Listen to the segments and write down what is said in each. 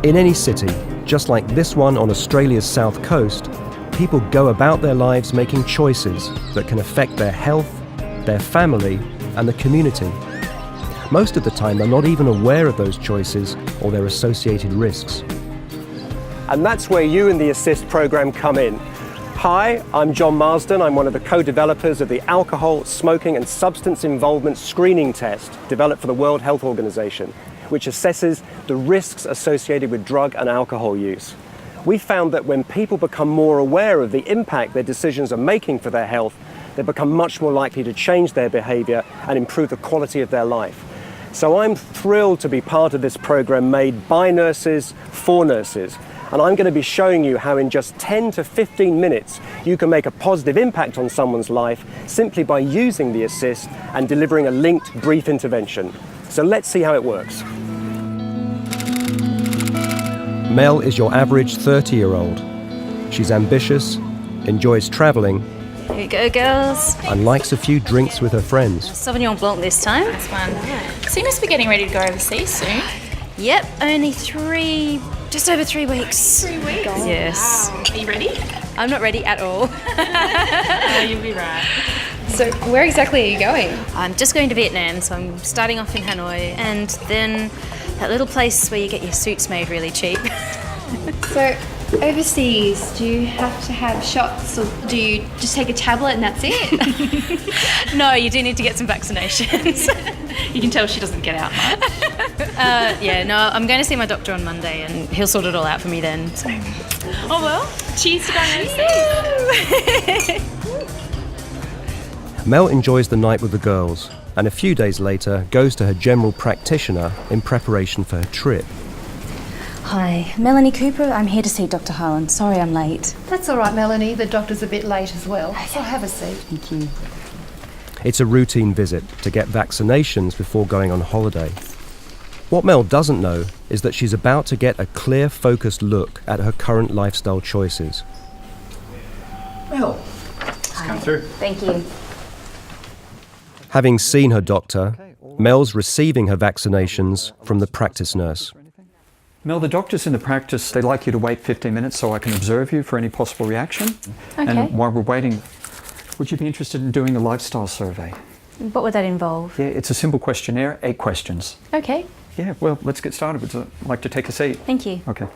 In any city, just like this one on Australia's south coast, people go about their lives making choices that can affect their health, their family, and the community. Most of the time, they're not even aware of those choices or their associated risks. And that's where you and the ASSIST program come in. Hi, I'm John Marsden. I'm one of the co-developers of the Alcohol, Smoking and Substance Involvement Screening Test developed for the World Health Organization, which assesses the risks associated with drug and alcohol use. We found that when people become more aware of the impact their decisions are making for their health, they become much more likely to change their behavior and improve the quality of their life. So I'm thrilled to be part of this program made by nurses for nurses. And I'm going to be showing you how in just 10 to 15 minutes you can make a positive impact on someone's life simply by using the ASSIST and delivering a linked brief intervention. So let's see how it works. Mel is your average 30-year-old. She's ambitious, enjoys traveling, Here we go, girls. and likes a few drinks with her friends. Sauvignon Blanc this time. This one. So you must be getting ready to go overseas soon. Yep, only just over 3 weeks. 3 weeks? Yes. Wow. Are you ready? I'm not ready at all. No, you'll be right. So where exactly are you going? I'm just going to Vietnam, so I'm starting off in Hanoi, and then that little place where you get your suits made really cheap. So overseas, do you have to have shots or do you just take a tablet and that's it? No, you do need to get some vaccinations. You can tell she doesn't get out much. Yeah, no, I'm going to see my doctor on Monday, and he'll sort it all out for me then. So. Oh well, cheers to going overseas. Mel enjoys the night with the girls, and a few days later goes to her general practitioner in preparation for her trip. Hi, Melanie Cooper. I'm here to see Dr. Harlan. Sorry I'm late. That's all right, Melanie. The doctor's a bit late as well, so have a seat. Thank you. It's a routine visit to get vaccinations before going on holiday. What Mel doesn't know is that she's about to get a clear, focused look at her current lifestyle choices. Mel, let's come through. Thank you. Having seen her doctor, Mel's receiving her vaccinations from the practice nurse. Mel, the doctors in the practice, they'd like you to wait 15 minutes so I can observe you for any possible reaction. Okay. And while we're waiting, would you be interested in doing a lifestyle survey? What would that involve? Yeah, it's a simple questionnaire, 8 questions. Okay, Yeah, well, let's get started. Would you like to take a seat? thank you. Okay.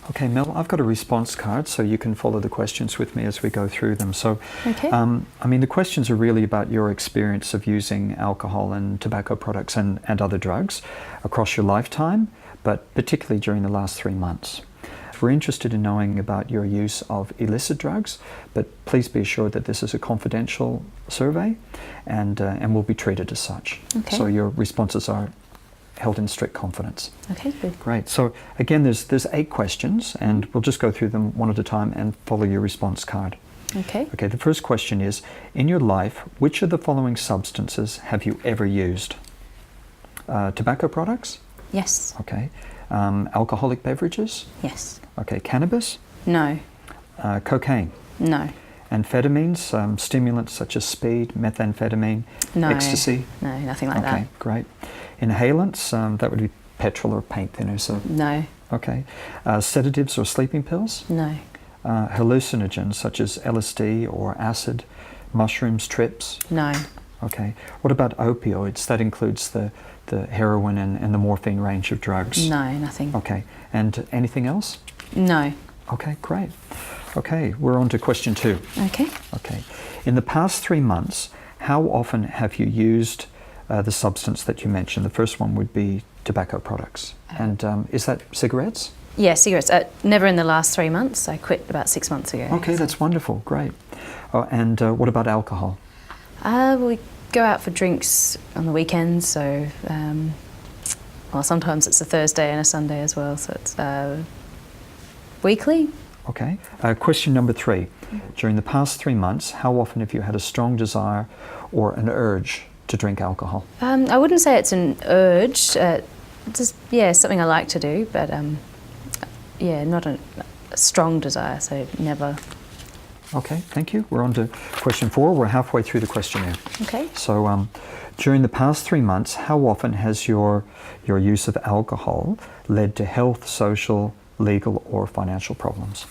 Okay, Mel, I've got a response card so you can follow the questions with me as we go through them. So, Okay. I mean, the questions are really about your experience of using alcohol and tobacco products and other drugs across your lifetime, but particularly during the last 3 months. We're interested in knowing about your use of illicit drugs, but please be assured that this is a confidential survey and will be treated as such. Okay. So your responses are held in strict confidence. Okay, good. Great. So again, there's 8 questions, and we'll just go through them one at a time and follow your response card. Okay. Okay, the first question is, in your life, which of the following substances have you ever used? Tobacco products? Yes. Okay. Alcoholic beverages? Yes. Okay. Cannabis? No. Cocaine? No. Amphetamines, stimulants such as speed, methamphetamine, No. ecstasy? No, nothing like Okay, great. Inhalants, that would be petrol or paint thinner. So, that. No. okay. Sedatives or sleeping pills? No. Hallucinogens such as LSD or acid, mushrooms, trips? No. Okay. What about opioids? That includes the heroin and the morphine range of drugs? No, nothing. Okay. And anything else? No. Okay, great. Okay, we're on to question 2. Okay. Okay. In the past 3 months, how often have you used the substance that you mentioned? The first one would be tobacco products. And is that cigarettes? Yeah, cigarettes. Never in the last 3 months. I quit about 6 months ago. Okay, that's wonderful. Great. And what about alcohol? We go out for drinks on the weekends, so well, sometimes it's a Thursday and a Sunday as well, so it's weekly. Okay. Question number 3. During the past 3 months, how often have you had a strong desire or an urge to drink alcohol? I wouldn't say it's an urge. Just something I like to do, but not a strong desire. So never. Okay, thank you. We're on to question 4. We're halfway through the questionnaire. Okay. So during the past 3 months, how often has your use of alcohol led to health, social, legal or financial problems?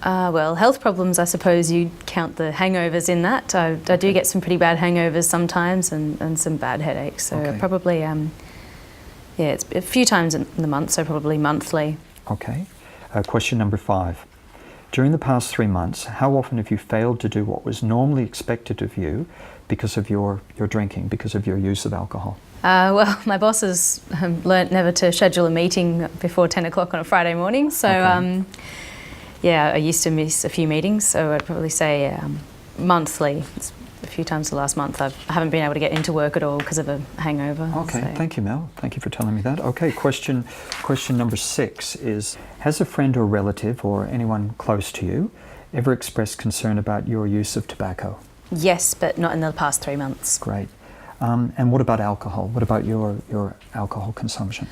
Well, health problems, I suppose you'd count the hangovers in that. I do get some pretty bad hangovers sometimes and some bad headaches. So Okay. probably, it's a few times in the month, so probably monthly. Okay. Question number 5. During the past 3 months, how often have you failed to do what was normally expected of you because of your drinking, because of your use of alcohol? Well, my boss has learnt never to schedule a meeting before 10 o'clock on a Friday morning. So, Okay. I used to miss a few meetings. So I'd probably say monthly. It's a few times the last month I haven't been able to get into work at all because of a hangover. Okay, so. thank you, Mel. Thank you for telling me that. Okay, question number 6 is, has a friend or relative or anyone close to you ever expressed concern about your use of tobacco? Yes, but not in the past 3 months. Great. And what about alcohol? What about your alcohol consumption?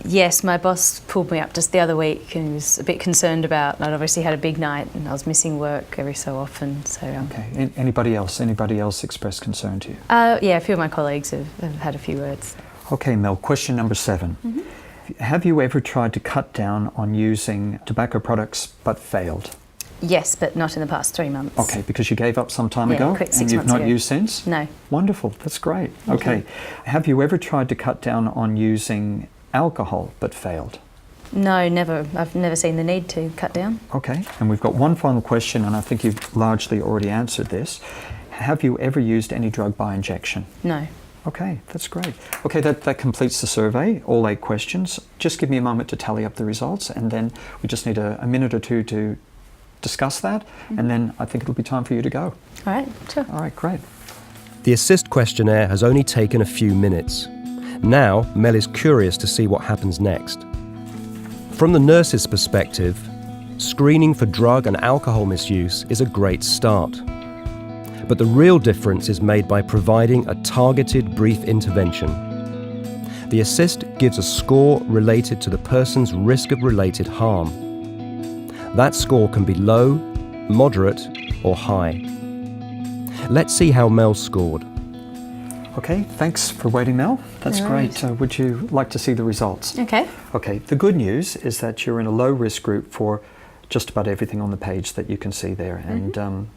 Yes, my boss pulled me up just the other week and was a bit concerned about, I'd obviously had a big night and I was missing work every so often. So Okay. Anybody else expressed concern to you? yeah, a few of my colleagues have had a few words. Okay, Mel, question number 7. Have you ever tried to cut down on using tobacco products but failed? Yes, but not in the past 3 months. Okay, because you gave up some time Yeah, ago quit 6 and you've months not ago. used since? No. Wonderful, that's great. Okay, have you ever tried to cut down on using alcohol but failed? No, never. I've never seen the need to cut down. Okay, and we've got one final question, and I think you've largely already answered this. Have you ever used any drug by injection? No. Okay, that's great. Okay, that completes the survey, all 8 questions. Just give me a moment to tally up the results, and then we just need a minute or two to discuss that, and then I think it'll be time for you to go. All right, sure. All right, great. The ASSIST questionnaire has only taken a few minutes. Now, Mel is curious to see what happens next. From the nurse's perspective, screening for drug and alcohol misuse is a great start. But the real difference is made by providing a targeted brief intervention. The ASSIST gives a score related to the person's risk of related harm. That score can be low, moderate, or high. Let's see how Mel scored. Okay, thanks for waiting, Mel. That's No great. Would you like to see the results? Okay. Okay, the good news is that you're in a low risk group for just about everything on the page that you can see there. And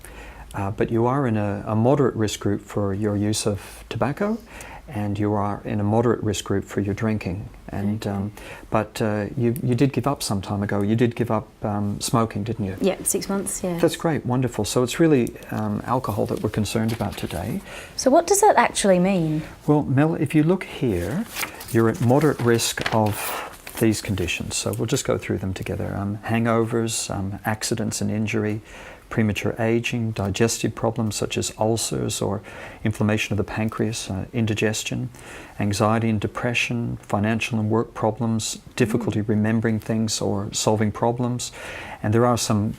but you are in a moderate risk group for your use of tobacco, and you are in a moderate risk group for your drinking. And but you did give up some time ago. You did give up smoking, didn't you? Yeah, 6 months, yeah. That's great, wonderful. So it's really alcohol that we're concerned about today. So what does that actually mean? Well, Mel, if you look here, you're at moderate risk of these conditions. So we'll just go through them together. Hangovers, accidents and injury, premature aging, digestive problems such as ulcers or inflammation of the pancreas, indigestion, anxiety and depression, financial and work problems, difficulty remembering things or solving problems. And there are some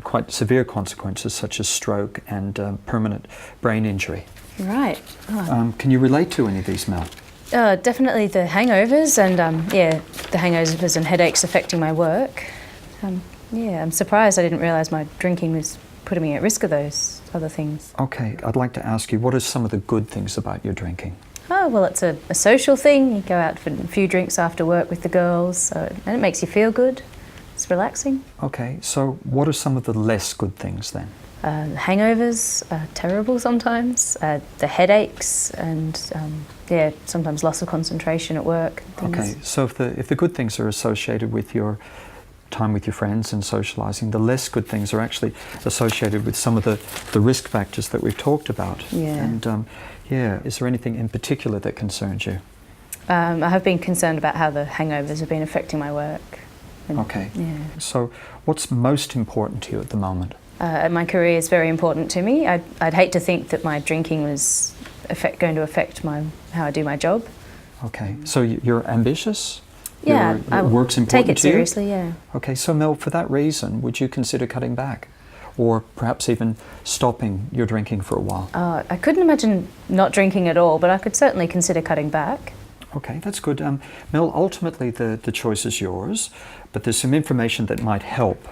quite severe consequences such as stroke and permanent brain injury. Right. Oh. Can you relate to any of these, Mel? Definitely the hangovers and the hangovers and headaches affecting my work. I'm surprised I didn't realise my drinking was putting me at risk of those other things. Okay, I'd like to ask you, what are some of the good things about your drinking? Oh, well, it's a social thing. You go out for a few drinks after work with the girls, and it makes you feel good. It's relaxing. Okay, so what are some of the less good things then? Hangovers are terrible sometimes. The headaches and sometimes loss of concentration at work. Things. Okay, so if the good things are associated with your time with your friends and socialising, the less good things are actually associated with some of the risk factors that we've talked about. Yeah. And is there anything in particular that concerns you? I have been concerned about how the hangovers have been affecting my work. Okay. Yeah. So what's most important to you at the moment? My career is very important to me. I'd hate to think that my drinking was going to affect how I do my job. Okay, so you're ambitious? Yeah, work's important take it to you? seriously, yeah. Okay, so Mel, for that reason, would you consider cutting back? Or perhaps even stopping your drinking for a while? I couldn't imagine not drinking at all, but I could certainly consider cutting back. Okay, that's good. Mel, ultimately the choice is yours, but there's some information that might help.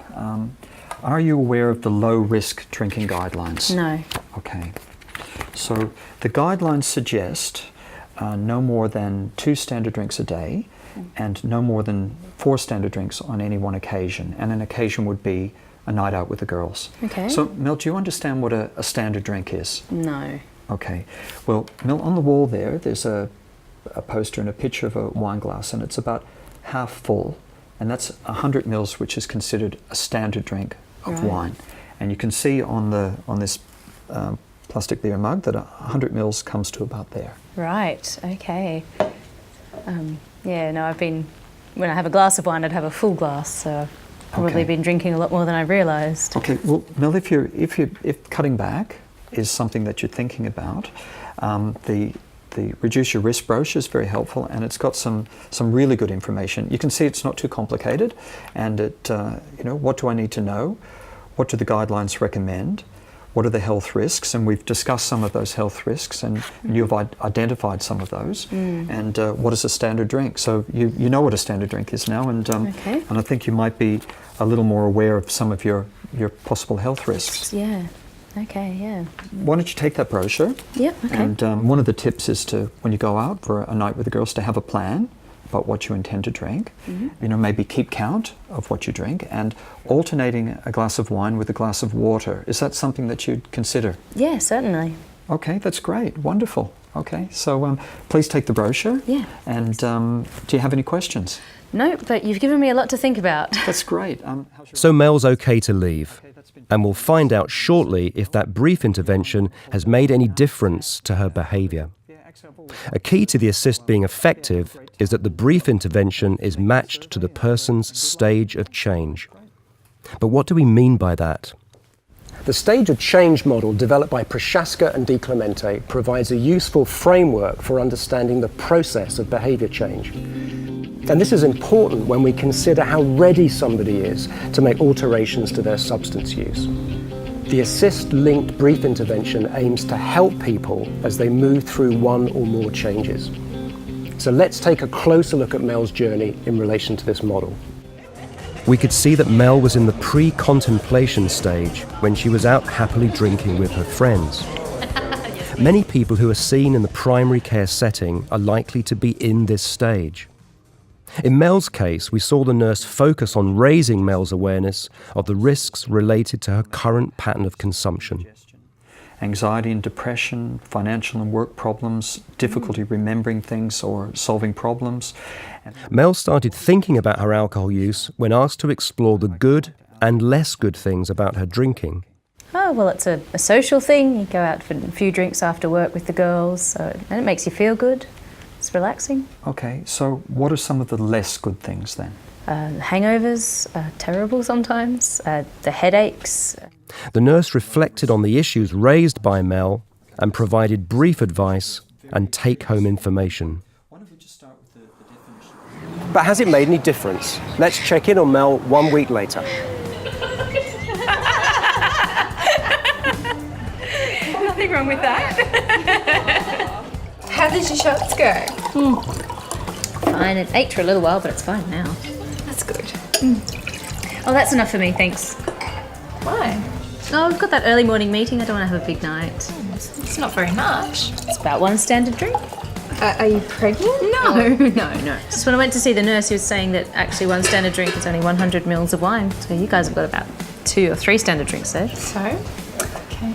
Are you aware of the low-risk drinking guidelines? No. Okay. So the guidelines suggest no more than 2 standard drinks a day and no more than 4 standard drinks on any one occasion. And an occasion would be a night out with the girls. Okay. So, Mel, do you understand what a standard drink is? No. Okay. Well, Mel, on the wall there's a poster and a picture of a wine glass, and it's about half full, and that's 100 mils, which is considered a standard drink of wine. And you can see on this plastic beer mug that 100 mils comes to about there. Right, okay. Yeah, no, when I have a glass of wine, I'd have a full glass, so I've probably been drinking a lot more than I realised. Okay, well, Mel, if cutting back is something that you're thinking about, the Reduce Your Risk brochure is very helpful, and it's got some really good information. You can see it's not too complicated, and it, what do I need to know? What do the guidelines recommend? What are the health risks? And we've discussed some of those health risks, and you've identified some of those. And what is a standard drink? So you know what a standard drink is now, and I think you might be a little more aware of some of your possible health risks. Yeah. Okay, yeah. Why don't you take that brochure? Yep, okay. And one of the tips is to, when you go out for a night with the girls, to have a plan about what you intend to drink. Maybe keep count of what you drink, and alternating a glass of wine with a glass of water. Is that something that you'd consider? Yeah, certainly. Okay, that's great. Wonderful. Okay, so please take the brochure. Yeah. And do you have any questions? No, but you've given me a lot to think about. That's great. So Mel's okay to leave, and we'll find out shortly if that brief intervention has made any difference to her behaviour. A key to the assist being effective is that the brief intervention is matched to the person's stage of change. But what do we mean by that? The stage of change model developed by Prochaska and Di Clemente provides a useful framework for understanding the process of behaviour change. And this is important when we consider how ready somebody is to make alterations to their substance use. The assist-linked brief intervention aims to help people as they move through one or more changes. So let's take a closer look at Mel's journey in relation to this model. We could see that Mel was in the pre-contemplation stage when she was out happily drinking with her friends. Many people who are seen in the primary care setting are likely to be in this stage. In Mel's case, we saw the nurse focus on raising Mel's awareness of the risks related to her current pattern of consumption. Anxiety and depression, financial and work problems, difficulty remembering things or solving problems. Mel started thinking about her alcohol use when asked to explore the good and less good things about her drinking. Oh, well, it's a social thing. You go out for a few drinks after work with the girls, and it makes you feel good. It's relaxing. Okay, so what are some of the less good things then? Hangovers are terrible sometimes. The headaches. The nurse reflected on the issues raised by Mel and provided brief advice and take-home information. But has it made any difference? Let's check in on Mel 1 week later. Nothing wrong with that. How did your shots go? Fine, it ached for a little while, but it's fine now. That's good. Oh, that's enough for me, thanks. Why? Oh, I've got that early morning meeting. I don't want to have a big night. It's not very much. It's about 1 standard drink. Are you pregnant? No. Just when I went to see the nurse, he was saying that actually 1 standard drink is only 100 mils of wine. So you guys have got about 2 or 3 standard drinks there. So? Okay.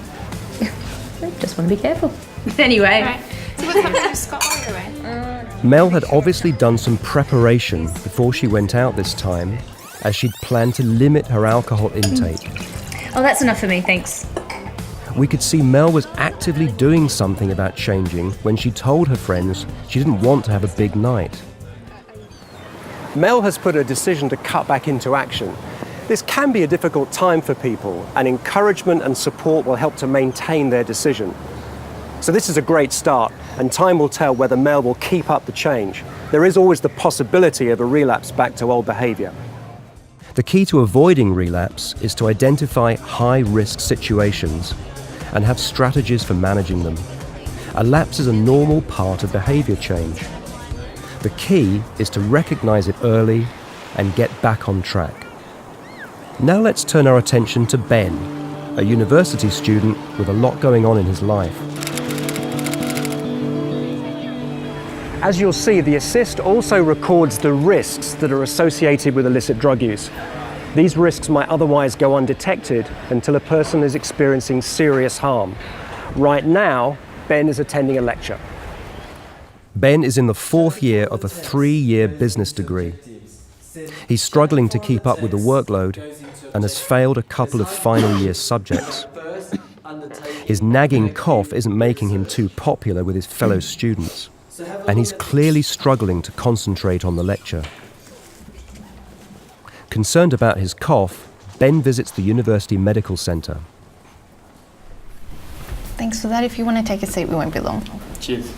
Just want to be careful. Anyway. Right. So what's happening with Scott while you're away? Mel had obviously done some preparation before she went out this time, as she'd planned to limit her alcohol intake. Oh, that's enough for me, thanks. We could see Mel was actively doing something about changing when she told her friends she didn't want to have a big night. Mel has put her decision to cut back into action. This can be a difficult time for people, and encouragement and support will help to maintain their decision. So this is a great start, and time will tell whether Mel will keep up the change. There is always the possibility of a relapse back to old behaviour. The key to avoiding relapse is to identify high-risk situations and have strategies for managing them. A lapse is a normal part of behaviour change. The key is to recognise it early and get back on track. Now let's turn our attention to Ben, a university student with a lot going on in his life. As you'll see, the assist also records the risks that are associated with illicit drug use. These risks might otherwise go undetected until a person is experiencing serious harm. Right now, Ben is attending a lecture. Ben is in the 4th year of a 3-year business degree. He's struggling to keep up with the workload and has failed a couple of final year subjects. His nagging cough isn't making him too popular with his fellow students, and he's clearly struggling to concentrate on the lecture. Concerned about his cough, Ben visits the University Medical Centre. Thanks for that. If you want to take a seat, we won't be long. Cheers.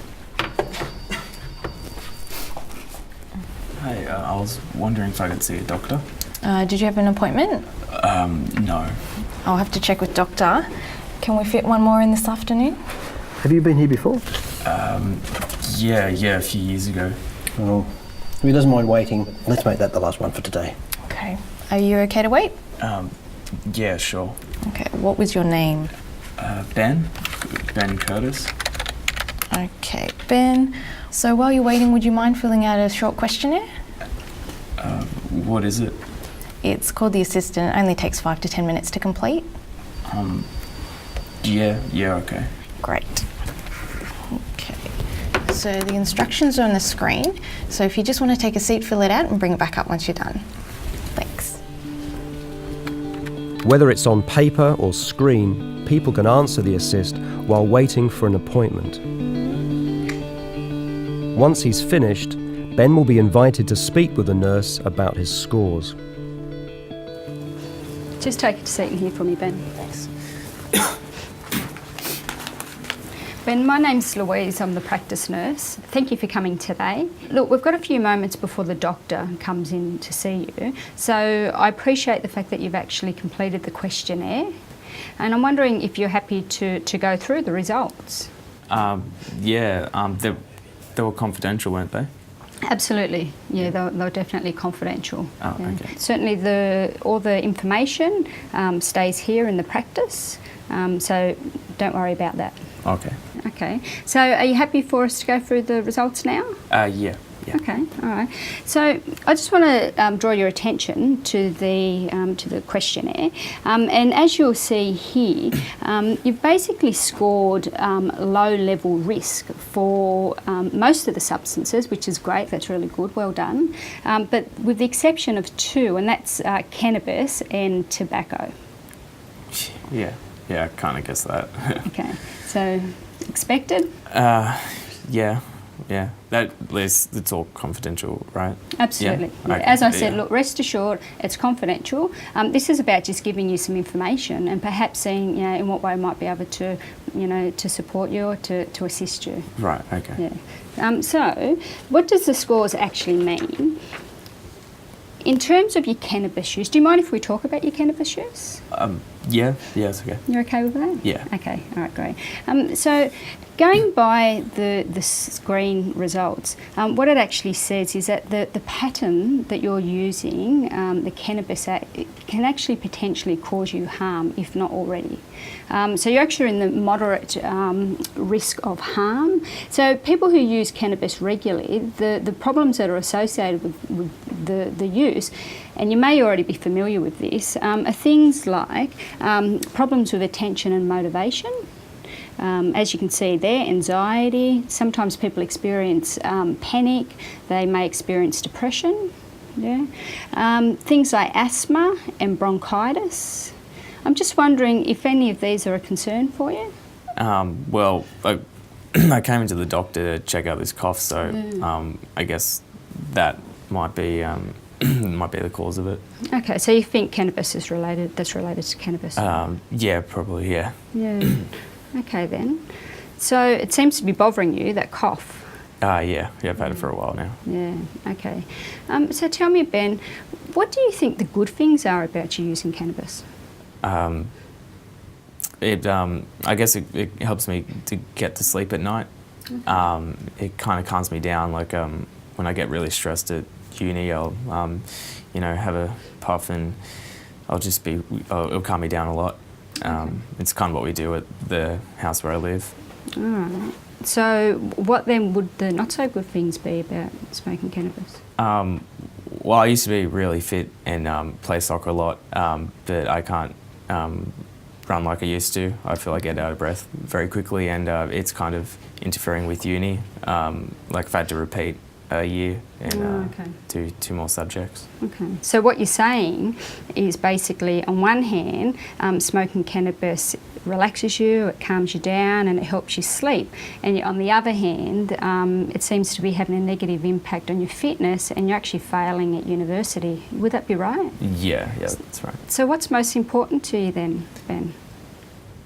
Hey, I was wondering if I could see a doctor. Did you have an appointment? No. I'll have to check with doctor. Can we fit one more in this afternoon? Have you been here before? Yeah, a few years ago. Well, if he doesn't mind waiting, let's make that the last one for today. Okay. Are you okay to wait? Yeah, sure. Okay. What was your name? Ben Curtis. Okay, Ben. So while you're waiting, would you mind filling out a short questionnaire? What is it? It's called the assistant. It only takes 5 to 10 minutes to complete. Yeah, okay. Great. Okay. So the instructions are on the screen. So if you just want to take a seat, fill it out and bring it back up once you're done. Thanks. Whether it's on paper or screen, people can answer the assist while waiting for an appointment. Once he's finished, Ben will be invited to speak with the nurse about his scores. Just take a seat in here for me, Ben. Thanks. Ben, my name's Louise. I'm the practice nurse. Thank you for coming today. Look, we've got a few moments before the doctor comes in to see you, so I appreciate the fact that you've actually completed the questionnaire, and I'm wondering if you're happy to go through the results. They were confidential, weren't they? Absolutely, yeah. They're definitely confidential. Oh, yeah. okay. Certainly all the information stays here in the practice, so don't worry about that. Okay. Okay, so are you happy for us to go through the results now? Yeah. Okay, all right. So I just want to draw your attention to the questionnaire, and as you'll see here, you've basically scored low-level risk for most of the substances, which is great. That's really good. Well done. But with the exception of 2, and that's cannabis and tobacco. Yeah, I kind of guess that. Okay, so expected? Yeah. It's all confidential, right? Absolutely. Yeah. Okay. As I said, look, rest assured, it's confidential. This is about just giving you some information and perhaps seeing, in what way I might be able to, to support you or to assist you. Right. Okay. Yeah. So, what does the scores actually mean? In terms of your cannabis use, do you mind if we talk about your cannabis use? Yeah, it's okay. You're okay with that? Yeah. Okay, all right, great. So going by the screen results, what it actually says is that the pattern that you're using, the cannabis, can actually potentially cause you harm, if not already. So you're actually in the moderate risk of harm. So people who use cannabis regularly, the problems that are associated with the use, and you may already be familiar with this, are things like problems with attention and motivation. As you can see there, anxiety. Sometimes people experience panic. They may experience depression. Yeah. Things like asthma and bronchitis. I'm just wondering if any of these are a concern for you? Well, I came into the doctor to check out this cough, so I guess that might be the cause of it. Okay, so you think cannabis is related? That's related to cannabis? Yeah, probably. Yeah. Yeah. Okay then. So it seems to be bothering you, that cough. Yeah, I've had it for a while now. Yeah. Okay. So tell me, Ben, what do you think the good things are about you using cannabis? I guess it helps me to get to sleep at night. It kind of calms me down. Like when I get really stressed at uni, I'll have a puff and I'll just be, it'll calm me down a lot. It's kind of what we do at the house where I live. All right. So what then would the not so good things be about smoking cannabis? Well, I used to be really fit and play soccer a lot, but I can't run like I used to. I feel like I get out of breath very quickly, and it's kind of interfering with uni. Like I've had to repeat a year and do 2 more subjects. Okay. So what you're saying is basically, on one hand, smoking cannabis relaxes you, it calms you down, and it helps you sleep. And on the other hand, it seems to be having a negative impact on your fitness, and you're actually failing at university. Would that be right? Yeah, that's right. So what's most important to you then, Ben?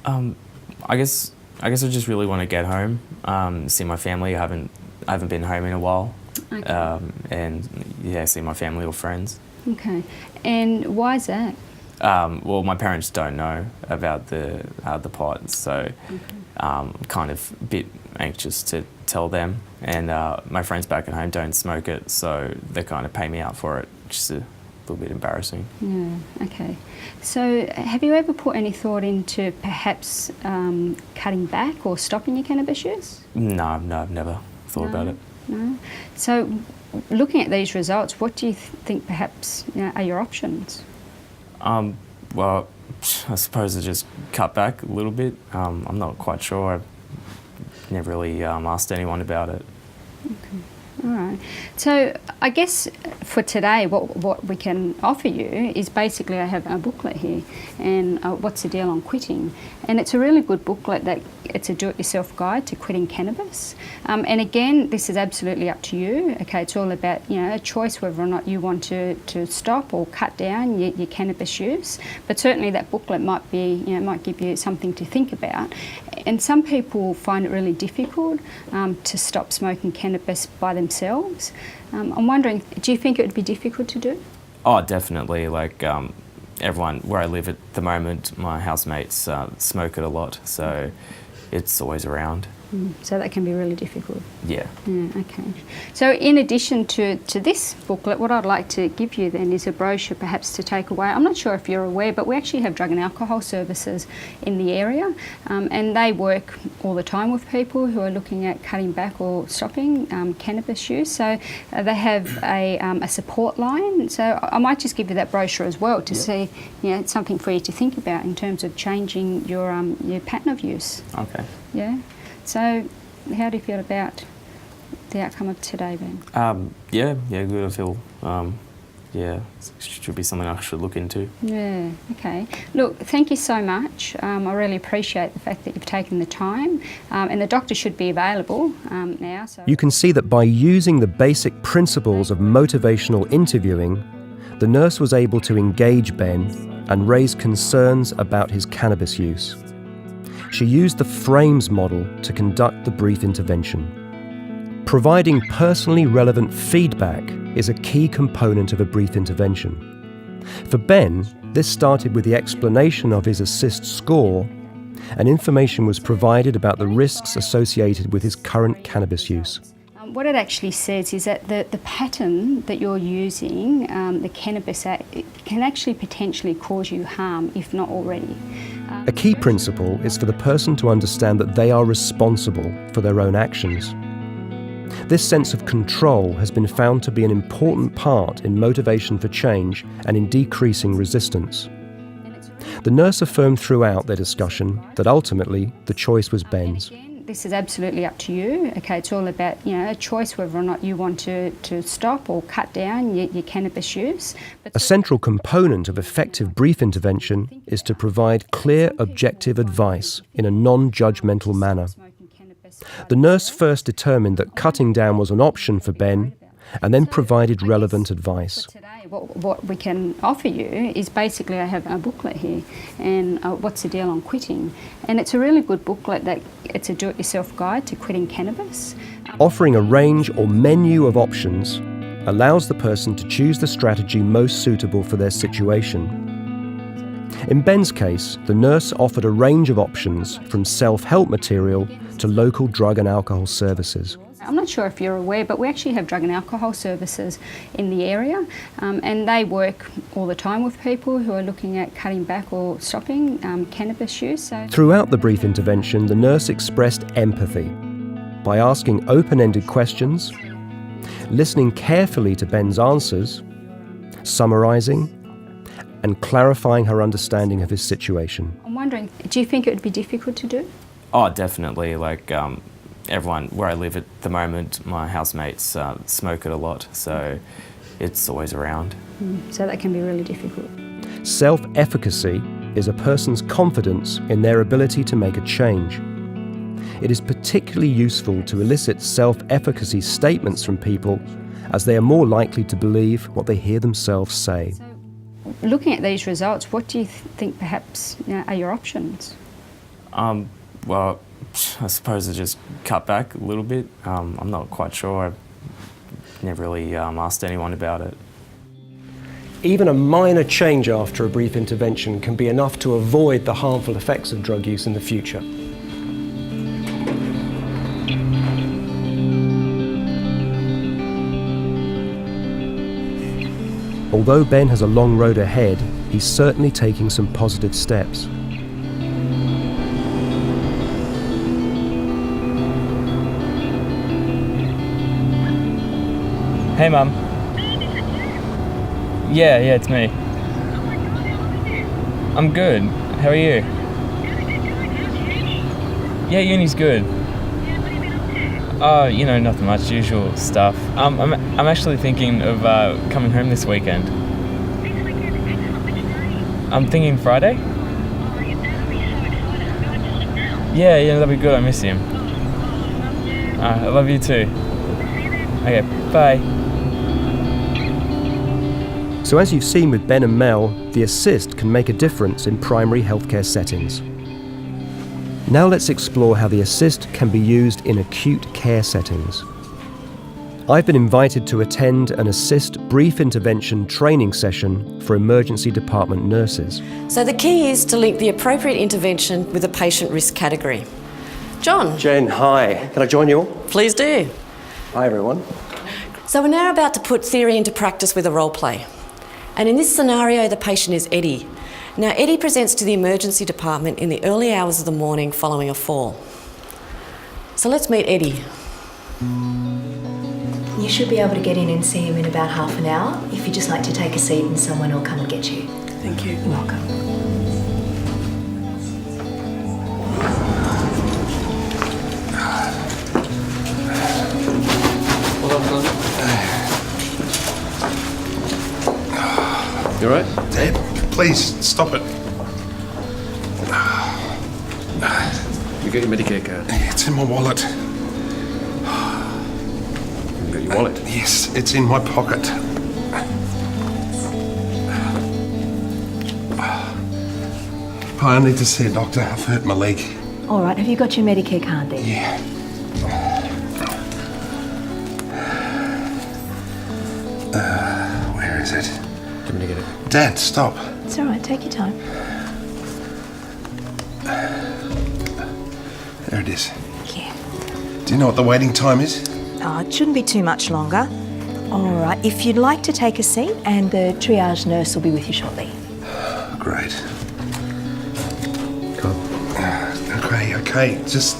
I guess I just really want to get home, see my family. I haven't been home in a while. Okay. And yeah, see my family or friends. Okay. And why is that? Well, my parents don't know about the pot, so kind of a bit anxious to tell them. And my friends back at home don't smoke it, so they kind of pay me out for it, which is a little bit embarrassing. Yeah, okay. So have you ever put any thought into perhaps cutting back or stopping your cannabis use? No, I've never thought about it. No? So looking at these results, what do you think perhaps are your options? Well, I suppose I just cut back a little bit. I'm not quite sure. I've never really asked anyone about it. Okay. All right. So I guess for today, what we can offer you is basically, I have a booklet here, and what's the deal on quitting? And it's a really good booklet that it's a do-it-yourself guide to quitting cannabis. And again, this is absolutely up to you. Okay, it's all about a choice whether or not you want to stop or cut down your cannabis use. But certainly that booklet might be might give you something to think about. And some people find it really difficult to stop smoking cannabis by themselves. I'm wondering, do you think it would be difficult to do? Oh, definitely. Like everyone where I live at the moment, my housemates smoke it a lot, so it's always around. So that can be really difficult. Yeah. Okay. So in addition to this booklet, what I'd like to give you then is a brochure perhaps to take away. I'm not sure if you're aware, but we actually have drug and alcohol services in the area, and they work all the time with people who are looking at cutting back or stopping cannabis use. So they have a support line. So I might just give you that brochure as well to see, it's something for you to think about in terms of changing your pattern of use. Okay. Yeah. So, how do you feel about the outcome of today, Ben? Yeah, good. I feel, it should be something I should look into. Yeah, okay. Look, thank you so much. I really appreciate the fact that you've taken the time, and the doctor should be available now. So You can see that by using the basic principles of motivational interviewing, the nurse was able to engage Ben and raise concerns about his cannabis use. She used the FRAMES model to conduct the brief intervention. Providing personally relevant feedback is a key component of a brief intervention. For Ben, this started with the explanation of his ASSIST score, and information was provided about the risks associated with his current cannabis use. What it actually says is that the pattern that you're using, the cannabis, can actually potentially cause you harm, if not already. A key principle is for the person to understand that they are responsible for their own actions. This sense of control has been found to be an important part in motivation for change and in decreasing resistance. The nurse affirmed throughout their discussion that ultimately the choice was Ben's. This is absolutely up to you. Okay, it's all about a choice whether or not you want to stop or cut down your cannabis use. A central component of effective brief intervention is to provide clear, objective advice in a non-judgmental manner. The nurse first determined that cutting down was an option for Ben, and then provided relevant advice. What we can offer you is basically, I have a booklet here, and what's the deal on quitting? And it's a really good booklet that it's a do-it-yourself guide to quitting cannabis. Offering a range or menu of options allows the person to choose the strategy most suitable for their situation. In Ben's case, the nurse offered a range of options from self-help material to local drug and alcohol services. I'm not sure if you're aware, but we actually have drug and alcohol services in the area, and they work all the time with people who are looking at cutting back or stopping cannabis use. So Throughout the brief intervention, the nurse expressed empathy by asking open-ended questions, listening carefully to Ben's answers, summarising, and clarifying her understanding of his situation. I'm wondering, do you think it would be difficult to do? Oh, definitely. Like everyone where I live at the moment, my housemates smoke it a lot, so it's always around. So that can be really difficult. Self-efficacy is a person's confidence in their ability to make a change. It is particularly useful to elicit self-efficacy statements from people, as they are more likely to believe what they hear themselves say. Looking at these results, what do you think perhaps are your options? Well, I suppose I just cut back a little bit. I'm not quite sure. I've never really asked anyone about it. Even a minor change after a brief intervention can be enough to avoid the harmful effects of drug use in the future. Although Ben has a long road ahead, he's certainly taking some positive steps. Hey, Mum. Yeah, it's me. I'm good. How are you? Yeah, uni's good. Oh, nothing much, usual stuff. I'm actually thinking of coming home this weekend. I'm thinking Friday? Yeah, that'd be good. I miss him. I love you too. Okay, bye. So as you've seen with Ben and Mel, the Assist can make a difference in primary healthcare settings. Now let's explore how the Assist can be used in acute care settings. I've been invited to attend an Assist brief intervention training session for emergency department nurses. So the key is to link the appropriate intervention with a patient risk category. John. Jen, hi. Can I join you all? Please do. Hi, everyone. So we're now about to put theory into practice with a role play. And in this scenario, the patient is Eddie. Now, Eddie presents to the emergency department in the early hours of the morning following a fall. So let's meet Eddie. You should be able to get in and see him in about half an hour. If you'd just like to take a seat and someone will come and get you. Thank you. You're welcome. You all right? Dad, please, stop it. You got your Medicare card? It's in my wallet. You got your wallet? Yes, it's in my pocket. I need to see a doctor. I've hurt my leg. All right, have you got your Medicare card there? Yeah. Where is it? Do you want me to get it? Dad, stop. It's all right, take your time. There it is. Yeah. Do you know what the waiting time is? Oh, it shouldn't be too much longer. All right, if you'd like to take a seat, and the triage nurse will be with you shortly. Great. Okay, just...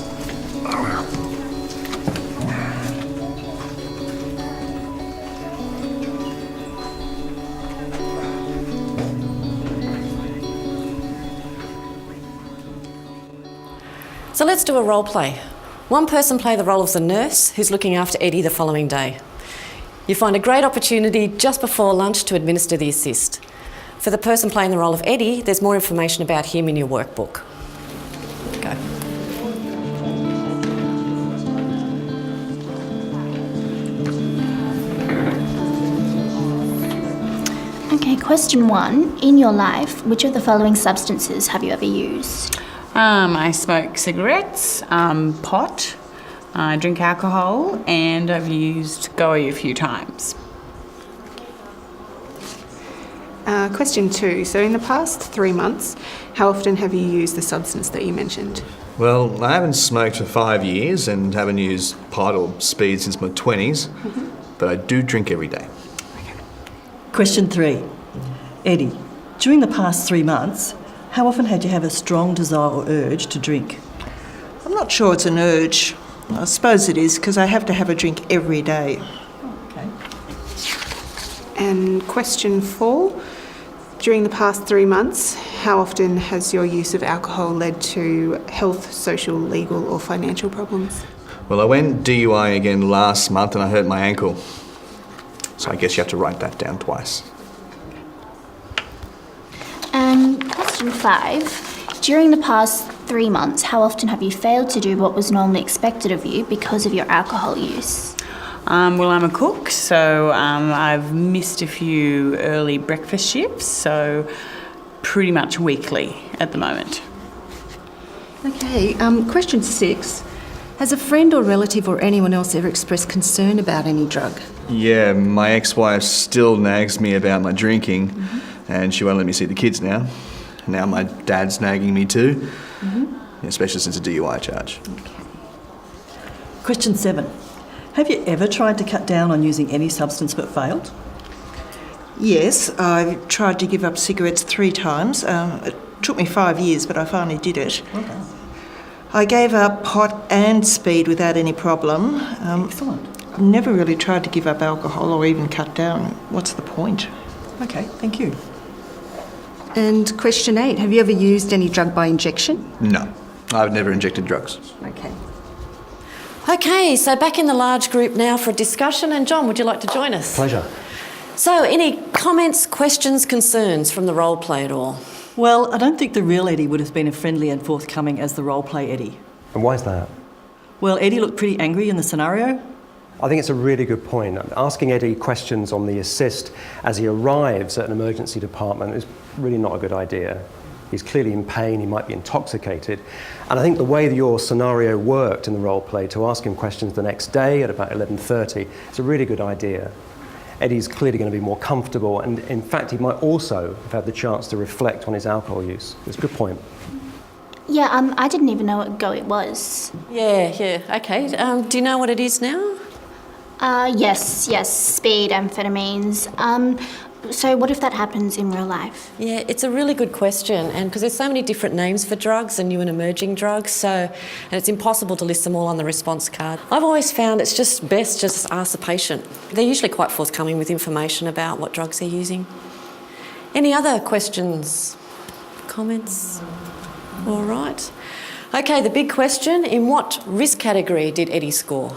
So let's do a role play. One person play the role of the nurse who's looking after Eddie the following day. You find a great opportunity just before lunch to administer the Assist. For the person playing the role of Eddie, there's more information about him in your workbook. Go. Okay, question 1. In your life, which of the following substances have you ever used? I smoke cigarettes, pot, I drink alcohol, and I've used GOI a few times. Question 2. So in the past 3 months, how often have you used the substance that you mentioned? Well, I haven't smoked for 5 years and haven't used pot or speed since my 20s, but I do drink every day. Question 3. Eddie, during the past 3 months, how often had you have a strong desire or urge to drink? I'm not sure it's an urge. I suppose it is because I have to have a drink every day. Okay. And question 4. During the past 3 months, how often has your use of alcohol led to health, social, legal or financial problems? Well, I went DUI again last month and I hurt my ankle. So I guess you have to write that down twice. And question 5. During the past 3 months, how often have you failed to do what was normally expected of you because of your alcohol use? Well, I'm a cook, so I've missed a few early breakfast shifts, so pretty much weekly at the moment. Okay, question 6. Has a friend or relative or anyone else ever expressed concern about any drug? Yeah, my ex-wife still nags me about my drinking, and she won't let me see the kids now. Now my dad's nagging me too, especially since a DUI charge. Question 7. Have you ever tried to cut down on using any substance but failed? Yes, I tried to give up cigarettes 3 times. It took me 5 years, but I finally did it. Okay. I gave up pot and speed without any problem. Excellent. I've never really tried to give up alcohol or even cut down. What's the point? Okay, thank you. And question 8. Have you ever used any drug by injection? No, I've never injected drugs. Okay. Okay, so back in the large group now for a discussion. And John, would you like to join us? Pleasure. So, any comments, questions, concerns from the role play at all? Well, I don't think the real Eddie would have been as friendly and forthcoming as the role play Eddie. And why is that? Well, Eddie looked pretty angry in the scenario. I think it's a really good point. Asking Eddie questions on the assist as he arrives at an emergency department is really not a good idea. He's clearly in pain, he might be intoxicated. And I think the way that your scenario worked in the role play to ask him questions the next day at about 11:30 is a really good idea. Eddie's clearly going to be more comfortable, and in fact he might also have had the chance to reflect on his alcohol use. It's a good point. Yeah, I didn't even know what go it was. Yeah, okay. Do you know what it is now? Yes, speed, amphetamines. So what if that happens in real life? Yeah, it's a really good question, and because there's so many different names for drugs and new and emerging drugs, and it's impossible to list them all on the response card. I've always found it's just best just ask the patient. They're usually quite forthcoming with information about what drugs they're using. Any other questions, comments? All right. Okay, the big question, in what risk category did Eddie score?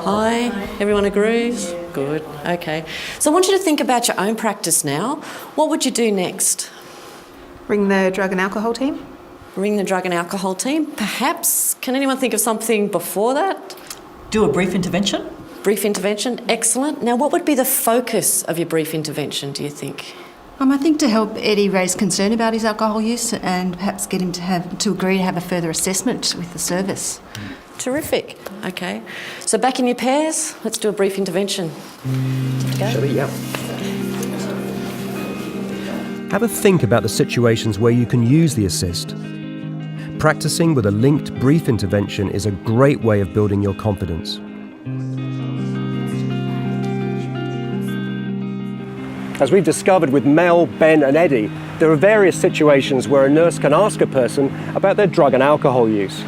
High. Everyone agrees? Good. Okay. So I want you to think about your own practice now. What would you do next? Ring the drug and alcohol team? Ring the drug and alcohol team. Perhaps. Can anyone think of something before that? Do a brief intervention. Brief intervention. Excellent. Now, what would be the focus of your brief intervention, do you think? I think to help Eddie raise concern about his alcohol use and perhaps get him to agree to have a further assessment with the service. Terrific. Okay. So back in your pairs, let's do a brief intervention. Shall we? Yeah. Have a think about the situations where you can use the assist. Practicing with a linked brief intervention is a great way of building your confidence. As we've discovered with Mel, Ben and Eddie, there are various situations where a nurse can ask a person about their drug and alcohol use.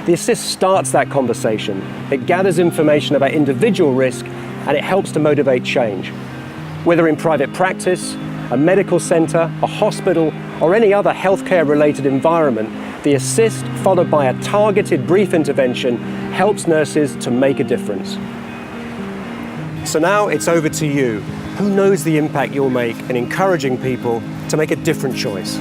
The assist starts that conversation. It gathers information about individual risk and it helps to motivate change. Whether in private practice, a medical centre, a hospital or any other healthcare related environment, the assist followed by a targeted brief intervention helps nurses to make a difference. So now it's over to you. Who knows the impact you'll make in encouraging people to make a different choice?